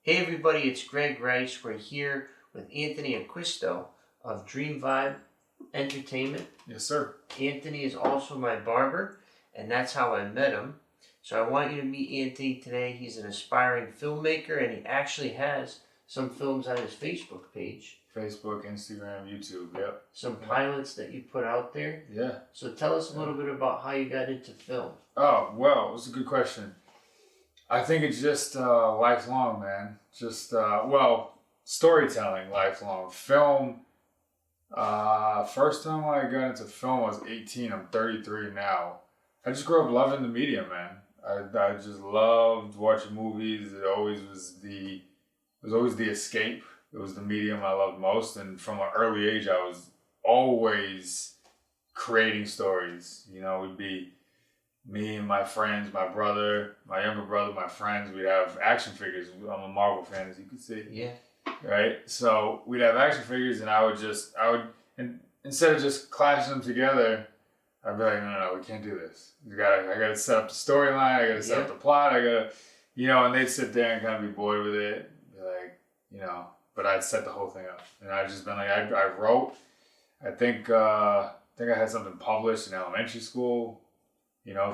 Hey everybody, it's Greg Rice. We're here with Anthony Acquisto of Dreamvibe Entertainment. Yes, sir. Anthony is also my barber, and that's how I met him. So I want you to meet Anthony today. He's an aspiring filmmaker, and he actually has some films on his Facebook page. Facebook, Instagram, YouTube, yep. Some pilots that you put out there. Yeah. So tell us a little bit about how you got into film. Oh, well, it's a good question. I think it's just lifelong, man. Just, storytelling, lifelong. Film, first time I got into film I was 18. I'm 33 now. I just grew up loving the medium, man. I just loved watching movies. It was always the escape. It was the medium I loved most. And from an early age, I was always creating stories. You know, we'd be me and my friends, my brother, my younger brother, my friends, we'd have action figures. I'm a Marvel fan, as you can see. Yeah. Right? So we'd have action figures, and instead of just clashing them together, I'd be like, no, we can't do this. I gotta set up the storyline, I gotta set up the plot, and they'd sit there and kind of be bored with it. Be like, but I'd set the whole thing up. And I'd just been like, I wrote, I think I had something published in elementary school,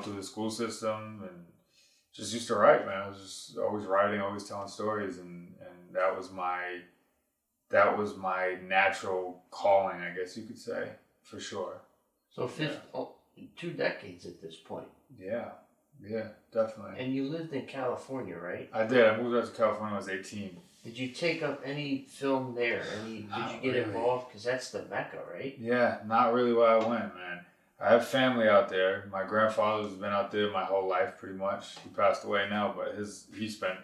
through the school system, and just used to write, man. I was just always writing, always telling stories, and that was my natural calling, I guess you could say, for sure. So 2 decades at this point. Yeah, definitely. And you lived in California, right? I did. I moved out to California when I was 18. Did you take up any film there? Did you get involved? Because that's the Mecca, right? Yeah, not really where I went, man. I have family out there. My grandfather's been out there my whole life, pretty much. He passed away now, but he spent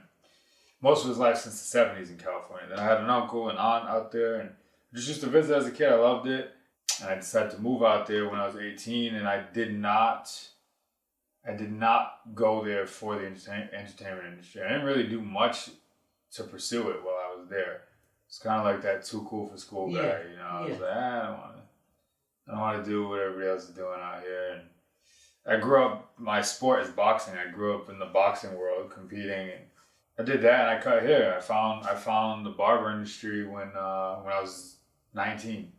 most of his life since the 70s in California. Then I had an uncle and aunt out there, and just used to visit as a kid. I loved it. And I decided to move out there when I was 18, and I did not go there for the entertainment industry. I didn't really do much to pursue it while I was there. It's kind of like that too cool for school guy, I was like, I don't want to do what everybody else is doing out here. And I grew up, my sport is boxing. I grew up in the boxing world, competing, and I did that, and I cut hair. I found the barber industry when I was 19.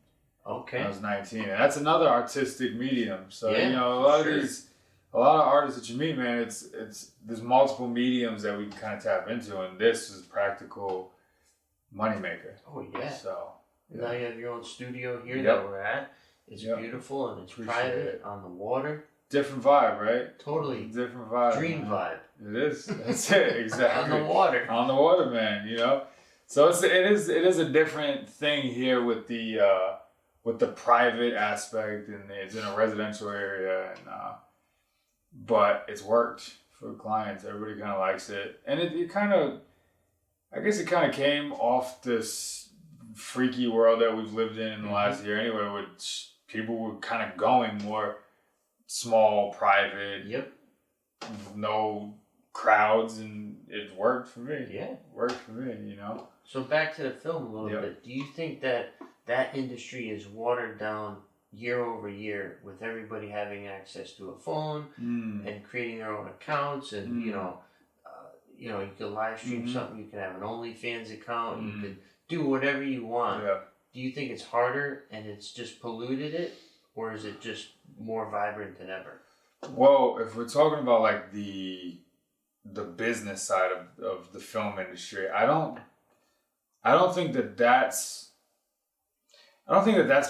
Okay. When I was 19, and that's another artistic medium. So a lot of artists that you meet, man, it's there's multiple mediums that we can kind of tap into, and this is practical moneymaker. Oh yeah. So now you have your own studio here that we're at. It's beautiful and it's Appreciate private it. on the water. Different vibe, right? Totally. Different vibe. Dreamvibe. It is. That's it. Exactly. On the water. On the water, man. So it is a different thing here with the private aspect, and it's in a residential area, and but it's worked for clients. Everybody kind of likes it, and it kind of, I guess it kind of came off this freaky world that we've lived in the last year anyway, which people were kind of going more small, private, no crowds, and it worked for me. Yeah. It worked for me, So back to the film a little bit. Do you think that industry is watered down year over year with everybody having access to a phone and creating their own accounts, and you could live stream something, you could have an OnlyFans account, you could do whatever you want. Yeah. Do you think it's harder and it's just polluted it, or is it just more vibrant than ever? Well, if we're talking about like the business side of the film industry, I don't think that's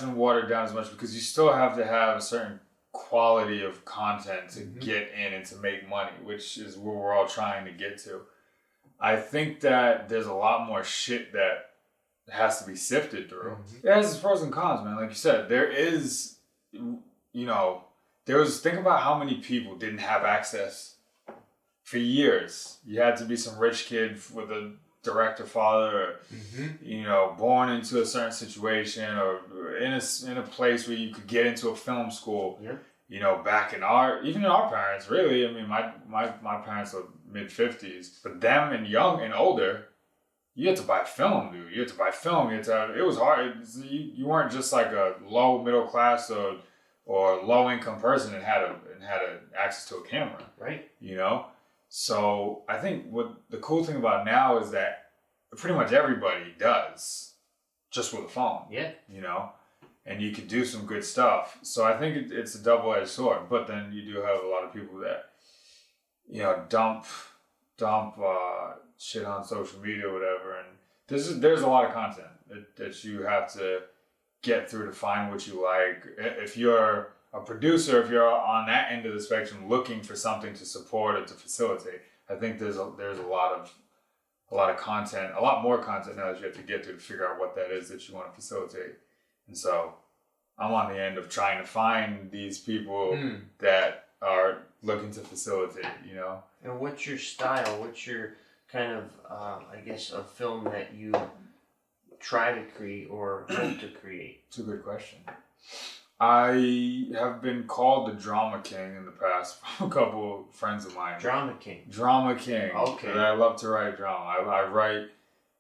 been watered down as much, because you still have to have a certain quality of content to get in and to make money, which is where we're all trying to get to. I think that there's a lot more shit that has to be sifted through. It has its pros and cons, man. Like you said, there is, think about how many people didn't have access for years. You had to be some rich kid with a director father, or, born into a certain situation, or in a place where you could get into a film school. Back in our parents, really. I mean, my parents are mid-50s, but them and young and older, you had to buy film, dude. You had to buy film. It was hard. You weren't just like a low middle class or low income person and had access to a camera, right? So I think what the cool thing about now is that pretty much everybody does, just with a phone. Yeah. You know, and you can do some good stuff. So I think it's a double-edged sword. But then you do have a lot of people that, you know, dump shit on social media or whatever, and there's a lot of content that you have to get through to find what you like. If you're a producer, if you're on that end of the spectrum looking for something to support or to facilitate, I think there's a lot of content, a lot more content now that you have to get to figure out what that is that you want to facilitate. And so I'm on the end of trying to find these people that are looking to facilitate, you know. And what's your style? What's your kind of, I guess, a film that you try to create or hope to create? It's a good question. I have been called the Drama King in the past from a couple of friends of mine. Drama King. Drama King. Okay. I love to write drama. I write,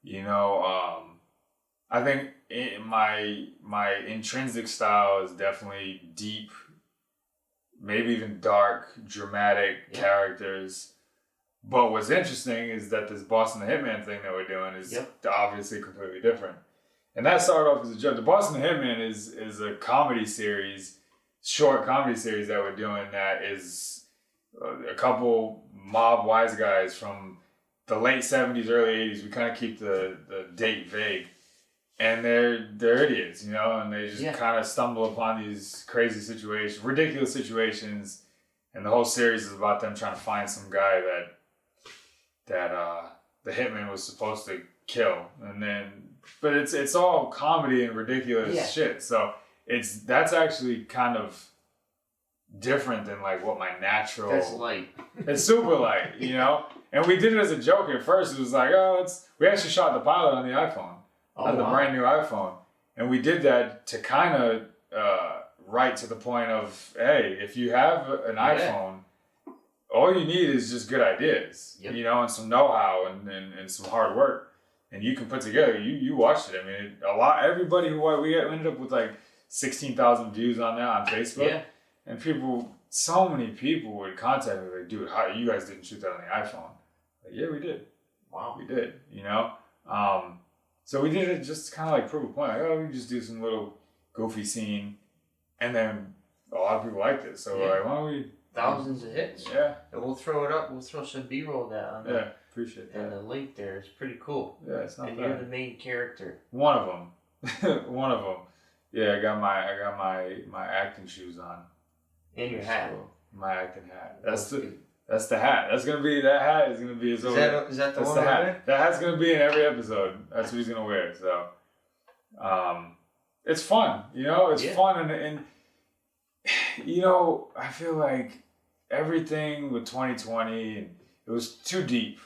you know, I think my intrinsic style is definitely deep, maybe even dark, dramatic characters. But what's interesting is that this Boston the Hitman thing that we're doing is obviously completely different. And that started off as a joke. The Boston the Hitman is a comedy series, short comedy series that we're doing that is a couple mob wise guys from the late 70s, early 80s. We kind of keep the date vague. And they're idiots, you know, and they just kind of stumble upon these crazy situations, ridiculous situations. And the whole series is about them trying to find some guy that the hitman was supposed to kill, and then but it's all comedy and ridiculous shit. So that's actually kind of different than like what my natural. That's light. It's super light, you know. And we did it as a joke at first. It was like, we actually shot the pilot on the iPhone, on the brand new iPhone, and we did that to kind of write to the point of, hey, if you have an iPhone. All you need is just good ideas, you know, and some know-how and some hard work, and you can put together. You watched it. I mean, everybody we ended up with like 16,000 views on that on Facebook, and so many people would contact me like, dude, how you guys didn't shoot that on the iPhone? Like, yeah, we did. Wow, we did. You know, so we did it just kind of like prove a point. Like, we just do some little goofy scene, and then a lot of people liked it. So like, why don't we? Thousands of hits. Yeah. And we'll throw it up. We'll throw some B-roll that on there. Appreciate that. And the link there is pretty cool. Yeah, it's not bad. And you're the main character. One of them. One of them. Yeah, I got my acting shoes on. And your hat. My acting hat. That's the hat. That hat is gonna be his own. Is that the one hat? there? That hat's gonna be in every episode. That's what he's gonna wear. So it's fun, you know, it's fun and you know, I feel like everything with 2020, it was too deep.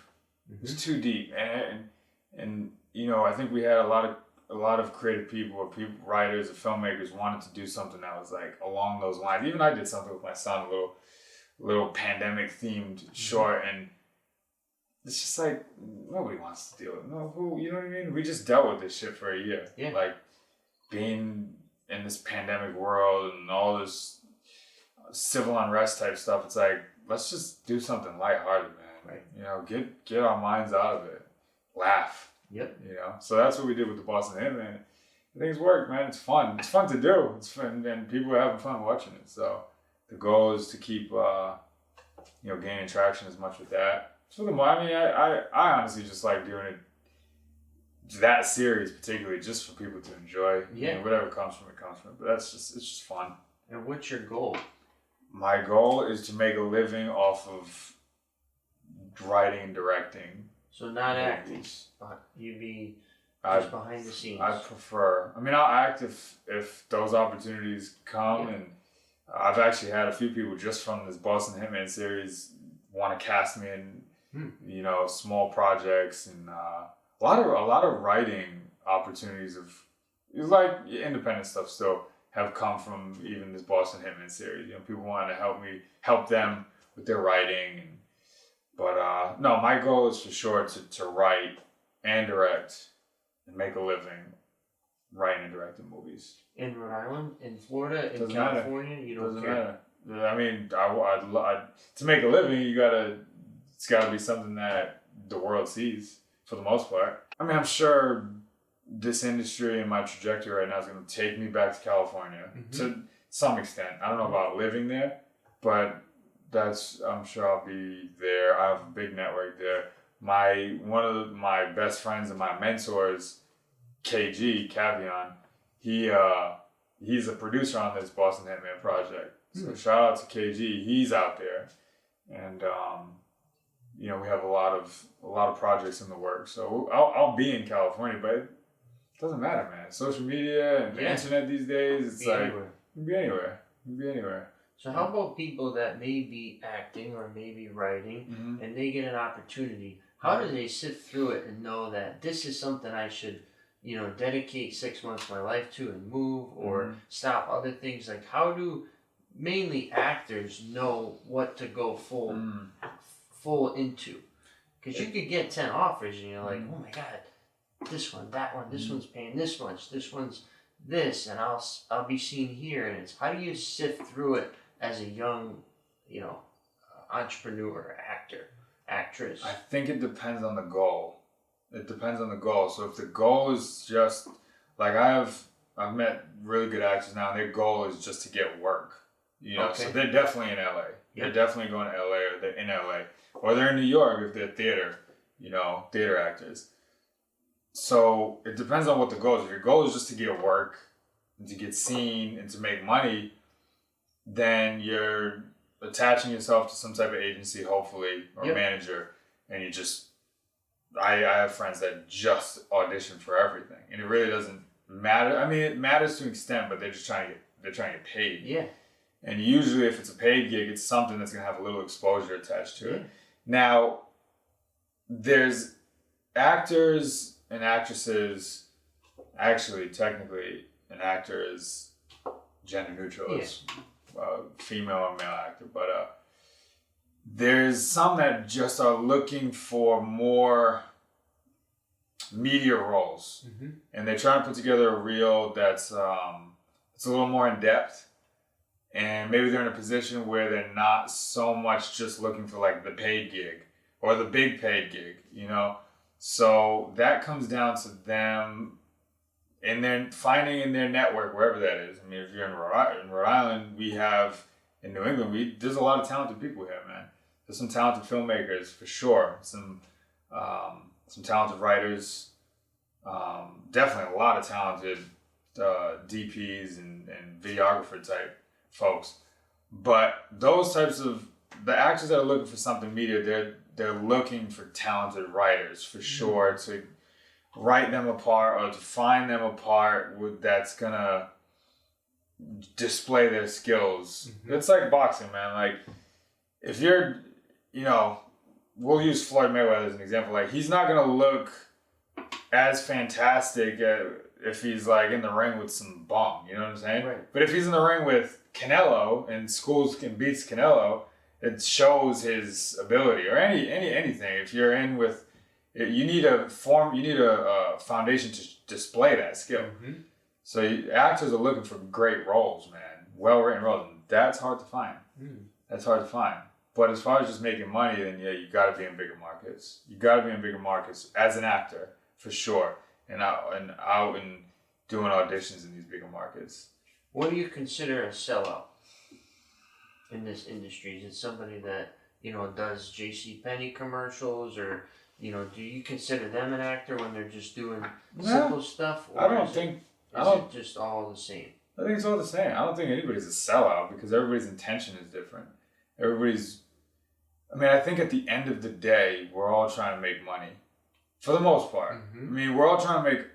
It was too deep, and you know, I think we had a lot of creative people, or writers, or filmmakers wanted to do something that was like along those lines. Even I did something with my son, a little pandemic themed short, and it's just like nobody wants to deal with it. No, you know what I mean? We just dealt with this shit for a year, like being in this pandemic world and all this civil unrest type stuff. It's like, let's just do something lighthearted, man. Right. You know, get our minds out of it. Laugh. Yep. You know, so that's what we did with the Boston Hitman. Things work, man. It's fun. It's fun to do. It's fun, and people are having fun watching it. So the goal is to keep, you know, gaining traction as much with that. So I mean, I honestly just like doing it. That series particularly just for people to enjoy. Yeah. You know, whatever comes from it comes from it. But it's just fun. And what's your goal? My goal is to make a living off of writing and directing. So not acting. You'd be just behind the scenes. I prefer. I mean, I'll act if those opportunities come, and I've actually had a few people just from this Boston Hitman series want to cast me in, you know, small projects, and a lot of writing opportunities like independent stuff still have come from even this Boston Hitman series. You know, people wanting to help them with their writing. But no, my goal is for sure to write and direct and make a living writing and directing movies. In Rhode Island, in Florida, in Doesn't California, matter. you don't Doesn't care. matter. I mean, to make a living, it's got to be something that the world sees. for the most part. I mean, I'm sure this industry and my trajectory right now is going to take me back to California to some extent. I don't know about living there, but I'm sure I'll be there. I have a big network there. One of my best friends and my mentors, KG Cavion, he's a producer on this Boston Hitman project. So shout out to KG. He's out there, and we have a lot of projects in the works. So I'll be in California, but it doesn't matter, man. Social media and the internet these days, it's like you can be anywhere. You can be anywhere. So how about people that may be acting or maybe writing, and they get an opportunity? How do they sift through it and know that this is something I should, dedicate 6 months of my life to and move or stop other things? Like, how do mainly actors know what to go full into? Because you could get 10 offers and you're like, oh my God, this one, that one, this one's paying this much, this one's this, and I'll be seen here. And it's, how do you sift through it as a young, entrepreneur, actor, actress? I think it depends on the goal. So if the goal is just like I've met really good actors now, and their goal is just to get work. So they're definitely in LA. They're definitely going to LA, or they're in LA, or they're in New York if they're theater actors. So it depends on what the goal is. If your goal is just to get work and to get seen and to make money, then you're attaching yourself to some type of agency, hopefully, or manager, and you just, I have friends that just audition for everything, and it really doesn't matter. I mean, it matters to an extent, but they're trying to get paid. Yeah. And usually if it's a paid gig, it's something that's going to have a little exposure attached to it. Now, there's actors and actresses, actually, technically, an actor is gender neutral. It's female or male actor, but there's some that just are looking for more media roles, and they're trying to put together a reel that's it's a little more in depth, and maybe they're in a position where they're not so much just looking for like the paid gig or the big paid gig, So that comes down to them, and then finding in their network, wherever that is. I mean, if you're in Rhode Island, we have, in New England, there's a lot of talented people here, man. There's some talented filmmakers, for sure. Some talented writers. Definitely a lot of talented DPs and videographer type folks. But those types of, the actors that are looking for something media, they're looking for talented writers, for sure, to write them apart or to find them apart that's gonna display their skills. It's like boxing, man. Like, if you're, we'll use Floyd Mayweather as an example. Like, he's not gonna look as fantastic if he's like in the ring with some bum, you know what I'm saying? Right. But if he's in the ring with Canelo and beats Canelo, it shows his ability. Or anything. If you're in with, you need a foundation to display that skill. So actors are looking for great roles, man. Well-written roles. And that's hard to find. That's hard to find. But as far as just making money, then you got to be in bigger markets. You got to be in bigger markets as an actor, for sure. And out and doing auditions in these bigger markets. What do you consider a sellout in this industry? Is it somebody that, does JCPenney commercials, or, do you consider them an actor when they're just doing simple stuff? Or is it just all the same? I think it's all the same. I don't think anybody's a sellout because everybody's intention is different. I think at the end of the day, we're all trying to make money. For the most part. I mean, we're all trying to make...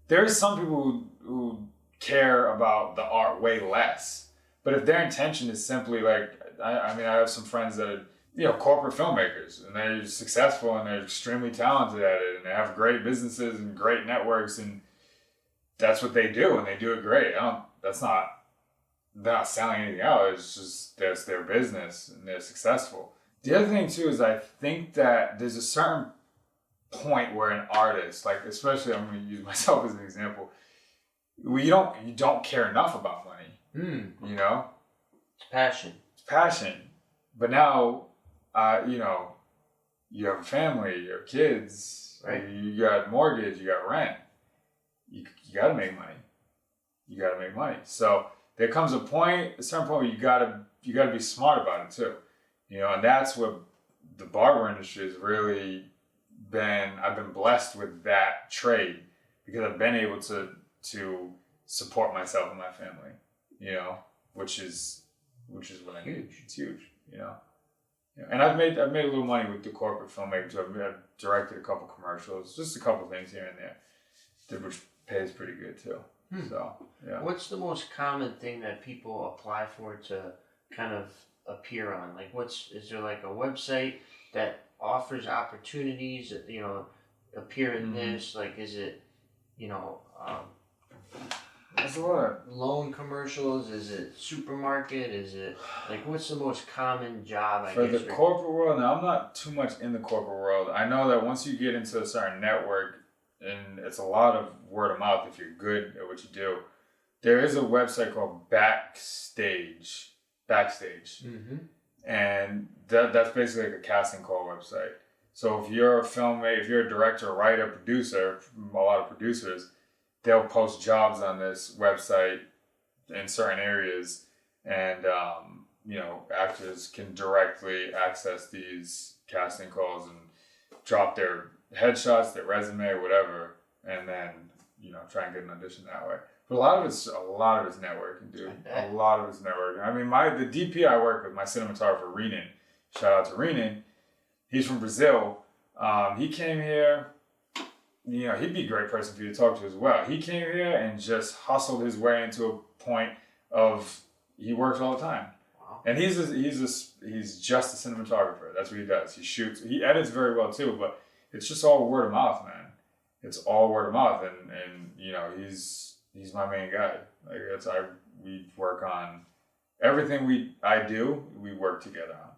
There is some people who care about the art way less. But if their intention is simply like... I have some friends that are, corporate filmmakers. And they're successful and they're extremely talented at it. And they have great businesses and great networks. And that's what they do. And they do it great. They're not selling anything out. It's just, that's their business. And they're successful. The other thing, too, is I think that there's a certain point where an artist, like, especially I'm going to use myself as an example, you don't care enough about money. It's passion. But now, you have a family, you have kids, Right. You got mortgage, you got rent. You got to make money. You got to make money. So there comes a certain point where you got to be smart about it too. And that's what the barber industry has really been. I've been blessed with that trade because I've been able to support myself and my family. Which is what I need. It's huge. And I've made a little money with the corporate filmmaking too. I've directed a couple commercials, just a couple things here and there, which pays pretty good too. So yeah. What's the most common thing that people apply for to kind of appear on? Like, is there like a website that offers opportunities? Appear in this. Like, is it, That's a lot of loan commercials? Is it supermarket? Is it like what's the most common job? For the corporate world. Now I'm not too much in the corporate world. I know that once you get into a certain network, and it's a lot of word of mouth if you're good at what you do. There is a website called Backstage, and that's basically like a casting call website. So if you're a filmmaker, if you're a director, writer, producer, a lot of producers, they'll post jobs on this website in certain areas, and actors can directly access these casting calls and drop their headshots, their resume, whatever, and then try and get an audition that way. But a lot of it's networking, dude. A lot of it's networking. I mean, the DP I work with, my cinematographer Renan, shout out to Renan. He's from Brazil. He came here. He'd be a great person for you to talk to as well. He came here and just hustled his way into a point of he works all the time. Wow. And he's just a cinematographer. That's what he does. He shoots. He edits very well too, but it's just all word of mouth, man. It's all word of mouth, and he's my main guy. Like we work on everything I do. We work together on.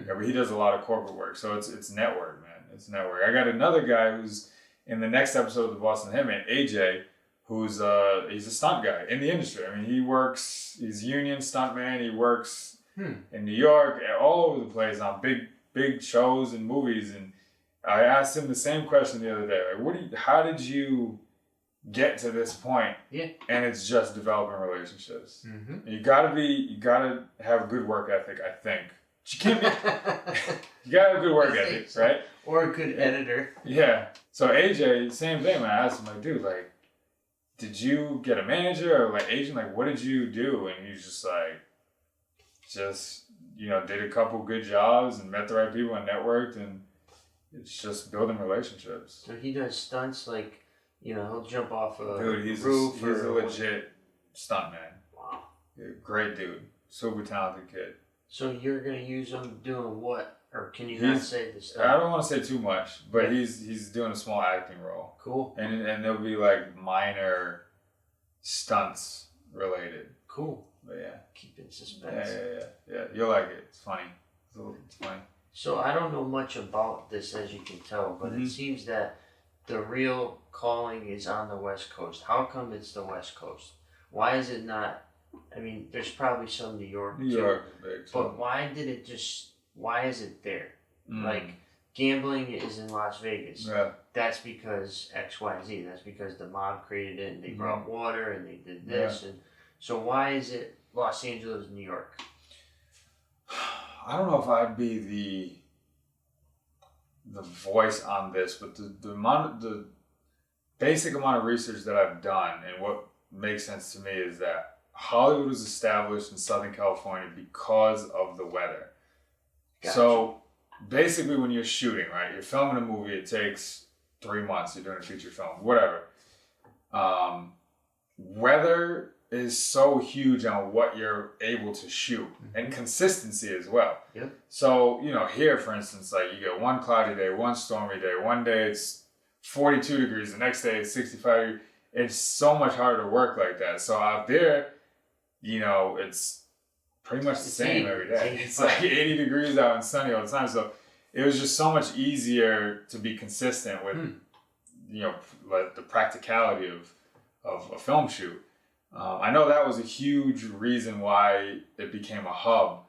Yeah, but he does a lot of corporate work, so it's network, man. It's network. I got another guy who's in the next episode of the Boston Hitman, AJ, who's he's a stunt guy in the industry. I mean, he's union stuntman. He works in New York, all over the place on big shows and movies. And I asked him the same question the other day. Like, how did you get to this point? Yeah. And it's just developing relationships. And you gotta have a good work ethic, I think. You can't be, you gotta have a good work ethic, right? Or a good editor. Yeah. So AJ, same thing. When I asked him, like, dude, like, did you get a manager or like agent? Like, what did you do? And he's just like, did a couple good jobs and met the right people and networked, and it's just building relationships. So he does stunts like, he'll jump off a roof. He's a legit stuntman. Wow. Great dude. Super talented kid. So you're gonna use him doing what? Or can you not say this stuff? I don't want to say too much, but he's doing a small acting role. Cool. And there'll be like minor stunts related. Cool. But yeah. Keep it suspense. Yeah. You'll like it. It's funny. It's funny. So I don't know much about this, as you can tell, but it seems that the real calling is on the West Coast. How come it's the West Coast? Why is it not? I mean, there's probably some New York is big. But why is it there? Like, gambling is in Las Vegas. Yeah. That's because X, Y, Z. That's because the mob created it and they brought water and they did this. Yeah. And so why is it Los Angeles, New York? I don't know if I'd be the voice on this, but the basic amount of research that I've done and what makes sense to me is that Hollywood was established in Southern California because of the weather. Gotcha. So basically when you're shooting, right, you're filming a movie, it takes 3 months, you're doing a feature film, whatever. Weather is so huge on what you're able to shoot and consistency as well. Yep. So, here, for instance, like you get one cloudy day, one stormy day, one day it's 42 degrees, the next day it's 65 degrees. It's so much harder to work like that. So out there, it's pretty much the same every day. It's like 80 degrees out and sunny all the time. So it was just so much easier to be consistent with, like the practicality of a film shoot. I know that was a huge reason why it became a hub.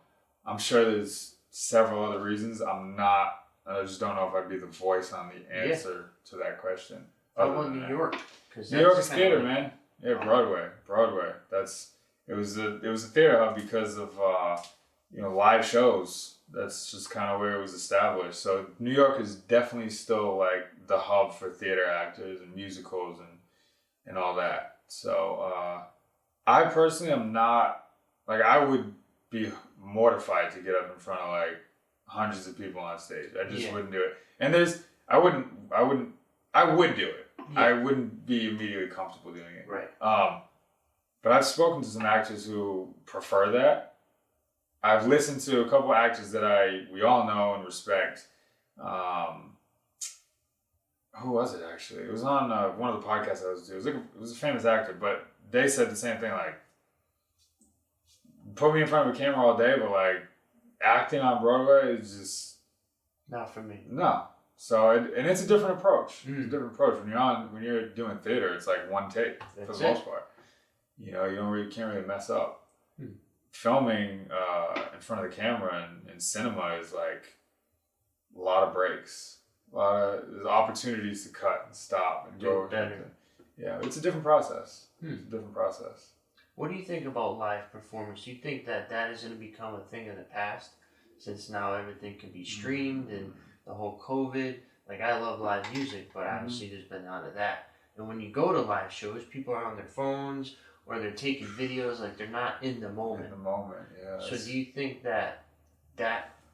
I'm sure there's several other reasons. I'm not I just don't know if I'd be the voice on the answer to that question. How about New York? New York is theater, man. Yeah, Broadway. It was a theater hub because of live shows. That's just kind of where it was established. So New York is definitely still like the hub for theater actors and musicals and all that. So I personally am not like, I would be mortified to get up in front of like hundreds of people on stage. I just wouldn't do it. And I would do it. Yeah. I wouldn't be immediately comfortable doing it. Right. But I've spoken to some actors who prefer that. I've listened to a couple of actors that we all know and respect. Who was it actually? It was on one of the podcasts I was doing. It was a famous actor, but they said the same thing. Like, put me in front of a camera all day, but like acting on Broadway is just not for me. No. So and it's a different approach. It's a different approach when you're doing theater. It's like one take for the most part. You can't really mess up. Filming in front of the camera in cinema is like a lot of breaks, there's opportunities to cut and stop and go. Yeah, it's a different process. It's a different process. What do you think about live performance? Do you think that is going to become a thing of the past, since now everything can be streamed and the whole COVID? Like, I love live music, but obviously there's been none of that. And when you go to live shows, people are on their phones or they're taking videos, like they're not in the moment. In the moment, yeah. So do you think that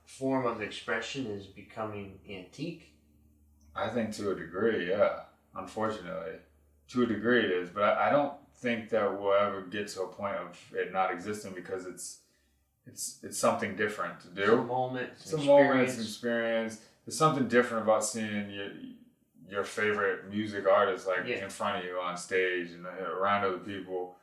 form of expression is becoming antique? I think to a degree, yeah. Unfortunately. To a degree it is, but I don't think that we'll ever get to a point of it not existing, because it's something different to do. It's a moment. It's an experience. There's something different about seeing your favorite music artist in front of you on stage and around other people.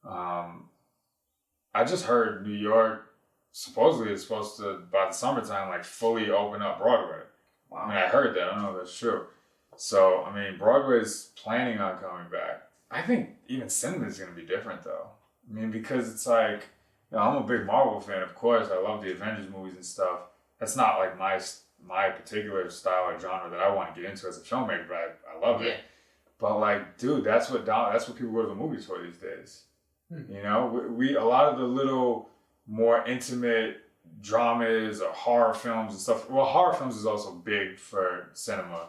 I just heard New York supposedly is supposed to, by the summertime, like fully open up Broadway. Wow. I mean, I heard that. I don't know if that's true. So, I mean, Broadway's planning on coming back. I think even cinema is going to be different, though. I mean, because it's like, I'm a big Marvel fan, of course. I love the Avengers movies and stuff. That's not like my particular style or genre that I want to get into as a filmmaker, but I love it. But like, dude, that's what people go to the movies for these days. You know, we a lot of the little more intimate dramas or horror films and stuff. Well, horror films is also big for cinema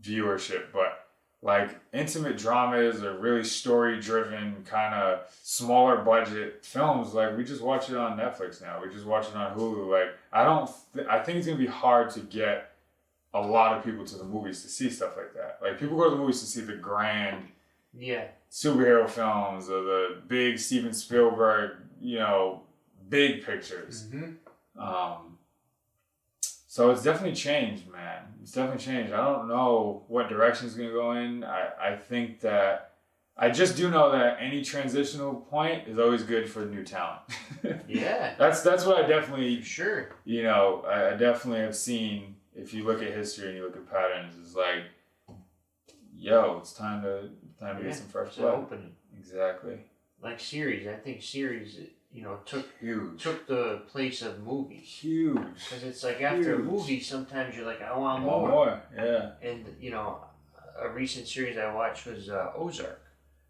viewership, but like intimate dramas or really story-driven kind of smaller budget films, like we just watch it on Netflix now. We just watch it on Hulu. Like I think it's gonna be hard to get a lot of people to the movies to see stuff like that. Like, people go to the movies to see the grand superhero films or the big Steven Spielberg, big pictures. So it's definitely changed, man. It's definitely changed. I don't know what direction it's going to go in. I think that, I just do know that any transitional point is always good for new talent. Yeah. That's what I definitely, sure. I definitely have seen, if you look at history and you look at patterns, it's like, it's time to get some fresh blood. Opening. Exactly. Like series. I think series, huge. Took the place of movies. Huge. Because it's like after a movie, sometimes you're like, I want more. More, yeah. And, a recent series I watched was Ozark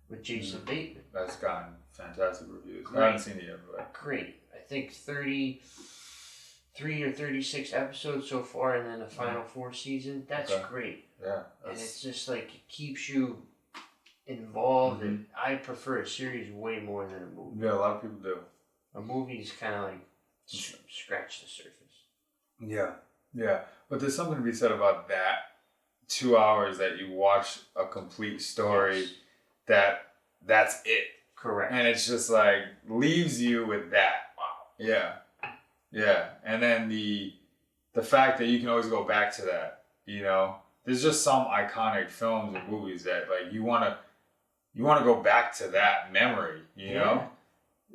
with Jason Bateman. That's gotten fantastic reviews. Great. I haven't seen it yet, but... Great. I think 33 or 36 episodes so far, and then the final 4 seasons. That's great. Yeah. And it's just like, it keeps you involved, and I prefer a series way more than a movie. Yeah, a lot of people do. A movie is kind of like scratch the surface. Yeah. But there's something to be said about that 2 hours that you watch a complete story, that's it. Correct. And it's just like, leaves you with that. Wow. Yeah. And then the fact that you can always go back to that, there's just some iconic films and movies that like you want to go back to that memory, know?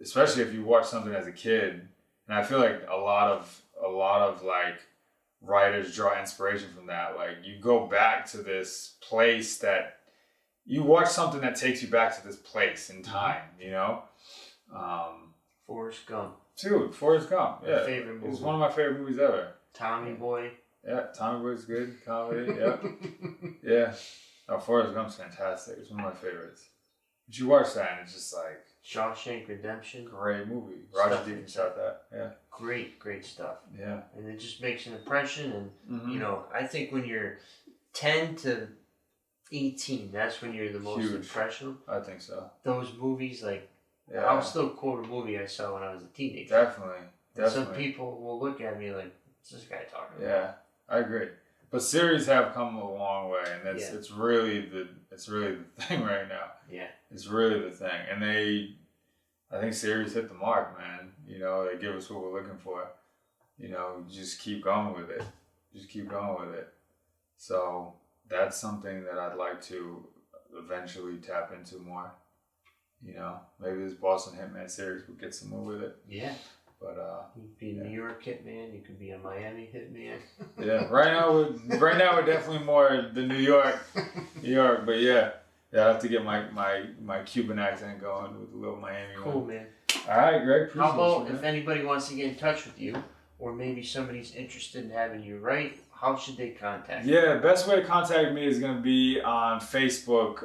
Especially if you watch something as a kid. And I feel like a lot of like writers draw inspiration from that. Like, you go back to this place that you watch something that takes you back to this place in time, Forrest Gump. Dude, Forrest Gump. My favorite movie. It's one of my favorite movies ever. Tommy Boy. Yeah, Tommy Boy's good. Comedy. Yeah. Yeah. Oh, Forrest Gump's fantastic. It's one of my favorites. But you watch that and it's just like Shawshank Redemption. great movie. Roger Deakins shot that. Yeah. Great stuff. Yeah. And it just makes an impression. And Mm-hmm. you know, I think when you're 10 to 18, that's when you're the most Huge. impressionable. I think so. Those movies, like, Yeah. I'll still quote a movie I saw when I was a teenager. Definitely. And some people will look at me like, what's this guy talking about? Yeah, I agree. But series have come a long way, and it's really the thing right now. Yeah. It's really the thing, and I think series hit the mark, man. You know, they give us what we're looking for. You know, just keep going with it. Just keep going with it. So that's something that I'd like to eventually tap into more. You know, maybe this Boston Hitman series will get somewhere with it. Yeah. But you could be a New York hitman. You could be a Miami hitman. yeah, right now we're definitely more the New York. But yeah, I have to get my Cuban accent going with the little Miami Cool, one. man. All right, Greg. Appreciate How about you, if anybody wants to get in touch with you, or maybe somebody's interested in having you write, how should they contact you? Yeah, best way to contact me is going to be on Facebook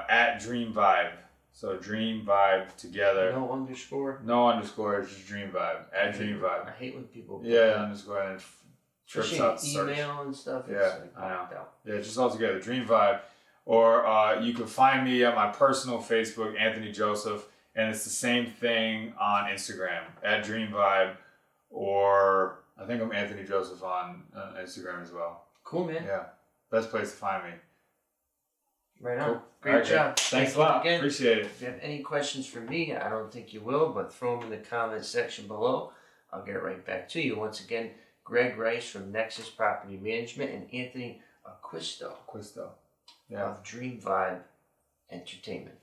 at Dreamvibe. So Dreamvibe together. No underscore? No underscore, it's just Dreamvibe. At Dreamvibe. I hate when people put Yeah, underscore and it trips especially out the search. email and stuff. Yeah, It's like I know. knocked out. Yeah, just all together, Dreamvibe. Or you can find me at my personal Facebook, Anthony Joseph, and it's the same thing on Instagram, at Dreamvibe, or I think I'm Anthony Joseph on Instagram as well. Cool, man. Yeah, best place to find me. Right on. Cool. Great All right, job. Thanks a lot. Again. Appreciate it. If you have any questions for me, I don't think you will, but throw them in the comments section below. I'll get right back to you. Once again, Greg Rice from Nexus Property Management and Anthony Acquisto Yeah. of Dreamvibe Entertainment.